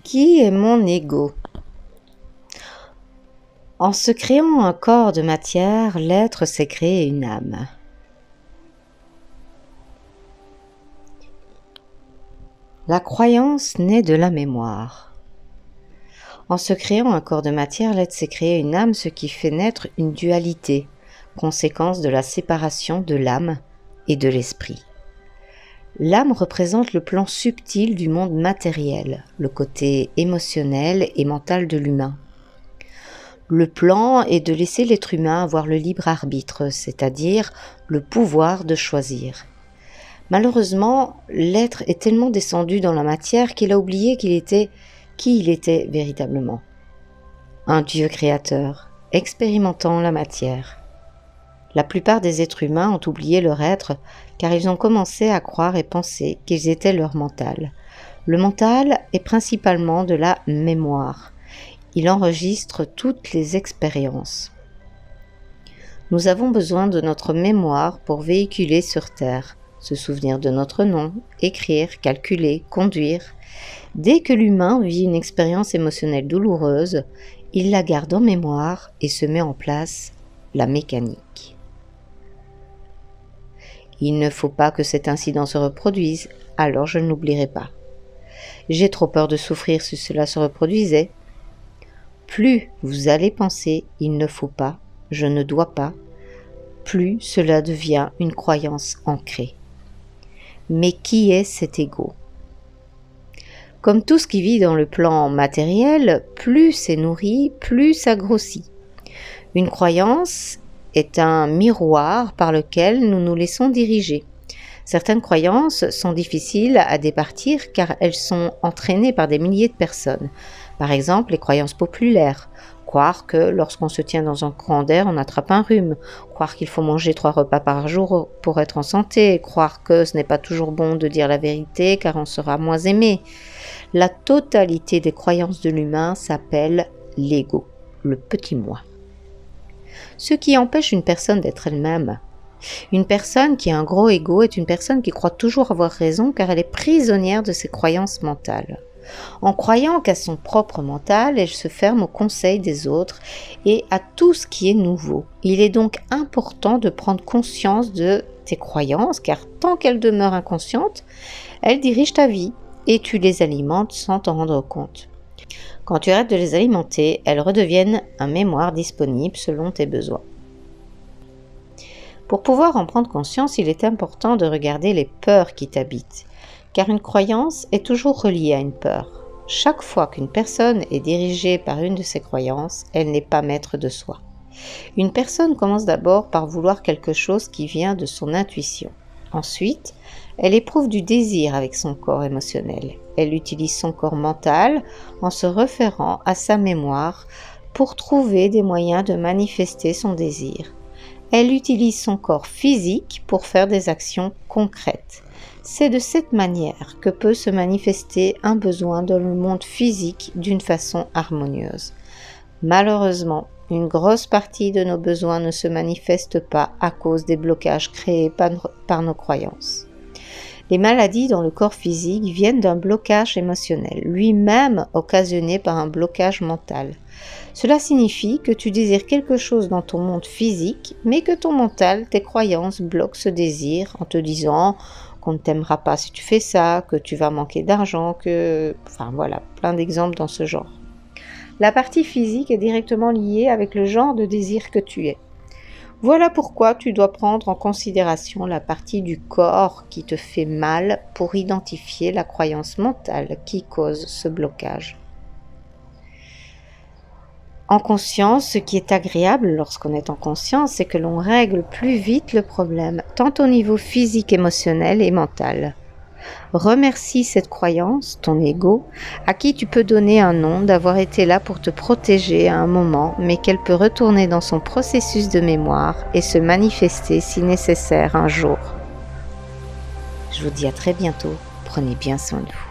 Qui est mon ego? En se créant un corps de matière, l'être s'est créé une âme. La croyance naît de la mémoire. En se créant un corps de matière, l'être s'est créé une âme, ce qui fait naître une dualité, conséquence de la séparation de l'âme et de l'esprit. L'âme représente le plan subtil du monde matériel, le côté émotionnel et mental de l'humain. Le plan est de laisser l'être humain avoir le libre arbitre, c'est-à-dire le pouvoir de choisir. Malheureusement, l'être est tellement descendu dans la matière qu'il a oublié qui il était véritablement. Un Dieu créateur, expérimentant la matière. La plupart des êtres humains ont oublié leur être car ils ont commencé à croire et penser qu'ils étaient leur mental. Le mental est principalement de la mémoire. Il enregistre toutes les expériences. Nous avons besoin de notre mémoire pour véhiculer sur Terre, se souvenir de notre nom, écrire, calculer, conduire. Dès que l'humain vit une expérience émotionnelle douloureuse, il la garde en mémoire et se met en place la mécanique. Il ne faut pas que cet incident se reproduise, alors je ne l'oublierai pas. J'ai trop peur de souffrir si cela se reproduisait. Plus vous allez penser « il ne faut pas »,« je ne dois pas », plus cela devient une croyance ancrée. Mais qui est cet ego? Comme tout ce qui vit dans le plan matériel, plus c'est nourri, plus ça grossit. Une croyance est un miroir par lequel nous nous laissons diriger. Certaines croyances sont difficiles à départir car elles sont entraînées par des milliers de personnes. Par exemple, les croyances populaires. Croire que lorsqu'on se tient dans un courant d'air, on attrape un rhume. Croire qu'il faut manger 3 repas par jour pour être en santé. Croire que ce n'est pas toujours bon de dire la vérité car on sera moins aimé. La totalité des croyances de l'humain s'appelle l'ego, le petit moi. Ce qui empêche une personne d'être elle-même. Une personne qui a un gros ego est une personne qui croit toujours avoir raison car elle est prisonnière de ses croyances mentales. En croyant qu'à son propre mental, elle se ferme aux conseils des autres et à tout ce qui est nouveau. Il est donc important de prendre conscience de tes croyances car tant qu'elles demeurent inconscientes, elles dirigent ta vie et tu les alimentes sans t'en rendre compte. Quand tu arrêtes de les alimenter, elles redeviennent un mémoire disponible selon tes besoins. Pour pouvoir en prendre conscience, il est important de regarder les peurs qui t'habitent, car une croyance est toujours reliée à une peur. Chaque fois qu'une personne est dirigée par une de ses croyances, elle n'est pas maître de soi. Une personne commence d'abord par vouloir quelque chose qui vient de son intuition. Ensuite, elle éprouve du désir avec son corps émotionnel. Elle utilise son corps mental en se référant à sa mémoire pour trouver des moyens de manifester son désir. Elle utilise son corps physique pour faire des actions concrètes. C'est de cette manière que peut se manifester un besoin dans le monde physique d'une façon harmonieuse. Malheureusement, une grosse partie de nos besoins ne se manifeste pas à cause des blocages créés par nos croyances. Les maladies dans le corps physique viennent d'un blocage émotionnel, lui-même occasionné par un blocage mental. Cela signifie que tu désires quelque chose dans ton monde physique, mais que ton mental, tes croyances bloquent ce désir en te disant qu'on ne t'aimera pas si tu fais ça, que tu vas manquer d'argent, Enfin voilà, plein d'exemples dans ce genre. La partie physique est directement liée avec le genre de désir que tu es. Voilà pourquoi tu dois prendre en considération la partie du corps qui te fait mal pour identifier la croyance mentale qui cause ce blocage. En conscience, ce qui est agréable lorsqu'on est en conscience, c'est que l'on règle plus vite le problème, tant au niveau physique, émotionnel et mental. Remercie cette croyance, ton ego, à qui tu peux donner un nom, d'avoir été là pour te protéger à un moment, mais qu'elle peut retourner dans son processus de mémoire et se manifester si nécessaire un jour. Je vous dis à très bientôt, prenez bien soin de vous.